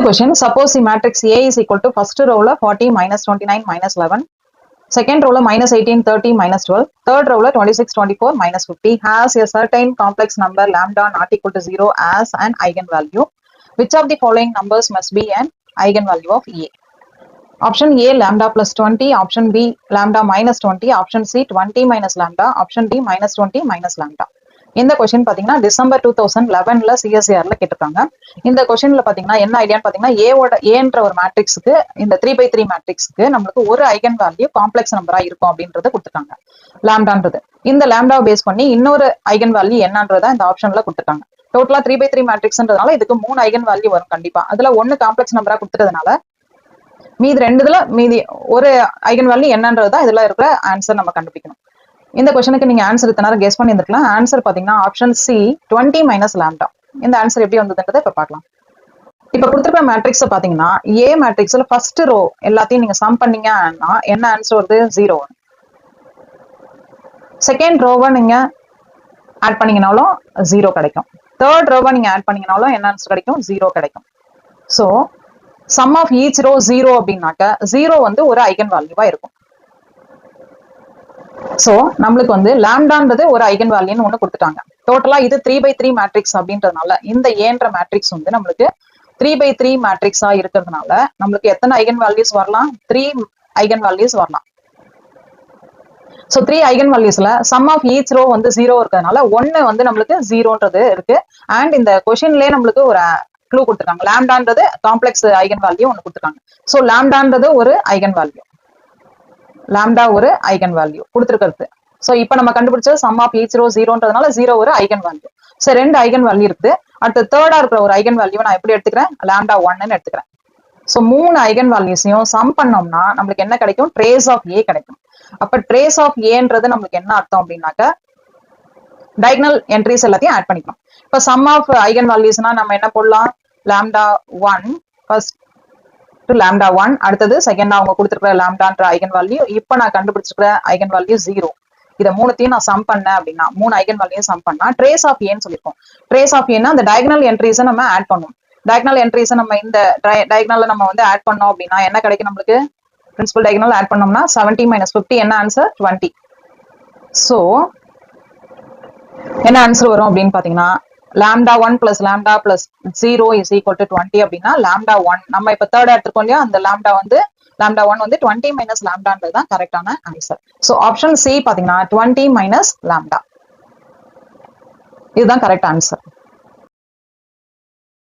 question, suppose the matrix A is equal to first row 40 minus 29 minus 11, second row minus 18 30 minus 12, third row 26 24 minus 50 has a certain complex number lambda not equal to 0 as an eigenvalue. Which of the following numbers must be an eigenvalue of A? Option A lambda plus 20, option B lambda minus 20, option C 20 minus lambda, option D minus 20 minus lambda. இந்த question பாத்தீங்கன்னா December 2011ல சிஎஸ்ஆர்ல கேட்டிருக்காங்க. இந்த கொஸ்டின்ல பாத்தீங்கன்னா என்ன ஐடியான்னு பாத்தீங்கன்னா ஏன்ற ஒரு மேட்ரிக்ஸுக்கு இந்த 3/3 மேட்ரிக்ஸ்க்கு நம்மளுக்கு ஒரு ஐகன் வேல்யூ காம்ப்ளெக்ஸ் நம்பரா இருக்கும் அப்படின்றத கொடுத்துருக்காங்க லாம்டான்றது. இந்த லாம்டாவை பேஸ் பண்ணி இன்னொரு ஐகன் வேல்யூ என்னன்றதா இந்த ஆப்ஷன்ல கொடுத்துருக்காங்க. டோட்டலா 3/3 மேட்ரிக்ஸ்ன்றதுனால இதுக்கு 3 ஐகன் வேல்யூ வரும் கண்டிப்பா. அதுல ஒன்னு காம்ப்ளெக்ஸ் நம்பரா கொடுத்துறதுனால மீதி ஒரு ஐகன் வேல்யூ என்னன்றதுதான் இதுல இருக்கிற ஆன்சர் நம்ம கண்டுபிடிக்கணும். இந்த கொஸ்டினுக்கு நீங்க ஆன்சர் இத்தனை நேரம் கெஸ் பண்ணியிருக்கலாம். ஆன்சர் பாத்தீங்கன்னா ஆப்ஷன் சி 20 மைனஸ் லாம்டா. இந்த ஆன்சர் எப்படி வந்ததுன்றதை இப்ப பார்க்கலாம். இப்ப கொடுத்துருக்க மேட்ரிக்ஸ் பாத்தீங்கன்னா ஏ மேட்ரிக்ஸ்ல ஃபர்ஸ்ட் ரோ எல்லாத்தையும் நீங்க சம் பண்ணீங்கன்னா என்ன ஆன்சர் வருது 0. செகண்ட் ரோவை நீங்க ஆட் பண்ணீங்கனாலும் 0 கிடைக்கும். தேர்ட் ரோவை நீங்க ஆட் பண்ணீங்கனாலும் என்ன ஆன்சர் கிடைக்கும் 0 கிடைக்கும். So sum of each row 0 அப்படின்னாக்க 0 வந்து ஒரு ஐகன் வேல்யூவா இருக்கும். சோ நம்மளுக்கு வந்து லாம்டான்றது ஒரு ஐகன் வேல்யூன்னு ஒண்ணு கொடுத்துட்டாங்க. டோட்டலா இது 3/3 மேட்ரிக்ஸ் அப்படின்றதுனால இந்த ஏன்ற மேட்ரிக்ஸ் வந்து நம்மளுக்கு 3/3 மேட்ரிக்ஸா இருக்கிறதுனால நம்மளுக்கு எத்தனை ஐகன் வேல்யூஸ் வரலாம் 3 ஐகன் வேல்யூஸ் வரலாம். சோ 3 ஐகன் வேல்யூஸ்ல சம் ஆஃப் ஈச் ரோ வந்து 0 இருக்கிறதுனால 1 வந்து நம்மளுக்கு 0ன்றது இருக்கு. அண்ட் இந்த கொஸ்டின்லயே நம்மளுக்கு ஒரு க்ளூ கொடுத்துருக்காங்க. லாம்டான்றது காம்ப்ளெக்ஸ் ஐகன் வேல்யூ ஒன்று கொடுத்துருக்காங்க. சோ லாம்டான்றது ஒரு ஐகன் வேல்யூ, லாம்டா ஒரு ஐகன் வேல்யூ கொடுத்துருக்கிறது. சோ இப்போ நம்ம கண்டுபிடிச்சது சம் ஆஃப் ஈச் ரோ 0ன்றதுனால 0 ஒரு eigen value. So 2 eigen value இருக்குது. அடுத்து தேர்டா இருக்கிற ஒரு ஐகன் வேல்யூ நான் எப்படி எடுத்துக்கிறேன் லாம்டா 1ன்னு எடுத்துக்கிறேன். சோ 3 ஐகன் வேல்யூஸையும் சம் பண்ணோம்னா நம்மளுக்கு என்ன கிடைக்கும் ட்ரேஸ் ஆஃப் ஏ கிடைக்கும். அப்ப ட்ரேஸ் ஆஃப் ஏன்றது நம்மளுக்கு என்ன அர்த்தம் அப்படின்னாக்க டயகனல் என்ட்ரிஸ் எல்லாத்தையும் ஆட் பண்ணிக்கலாம். இப்ப சம் ஆஃப் ஐகன் வேல்யூஸ்னா நம்ம என்ன போடலாம் லாம்டா 1 ஃபர்ஸ்ட் லாம்டா 1, அடுத்தது செகண்ட் அவங்க கொடுத்துருக்கிற லாம்டான்ற ஐகன் வேல்யூ, இப்போ நான் கண்டுபிடிச்சிருக்கிற ஐகன் வேல்யூ 0. இதை மூணுத்தையும் நான் சம் பண்ணேன் அப்படின்னா 3 ஐகன் வேல்யூ சம் பண்ணா ட்ரேஸ் ஆஃப் ஏன்னு சொல்லியிருக்கோம். ட்ரேஸ் ஆஃப் ஏன்னா அந்த டயகனல் என்ட்ரிஸை நம்ம ஆட் பண்ணுவோம். டயகனல் என்ட்ரிஸை நம்ம இந்த டயகனல்ல நம்ம வந்து ஆட் பண்ணோம் அப்படின்னா என்ன கிடைக்கும் நம்மளுக்கு பிரின்சிபல் டயகனல் ஆட் பண்ணோம்னா 70 மைனஸ் 50 என்ன ஆன்சர் 20. சோ என்ன ஆன்சர் வரும் அப்படின்னு பாத்தீங்கன்னா lambda 1 plus lambda plus 0 is equal to 20 அப்படின்னா lambda 1 நம்ம இப்ப தேர்ட் எடுத்துக்கோம் இல்லையா அந்த lambda 1 வந்து 20 minus lambdaன்றது தான் கரெக்டான ஆன்சர். சோ ஆப்ஷன் சி பாத்தீங்கன்னா 20 minus lambda இதுதான் கரெக்ட் ஆன்சர்.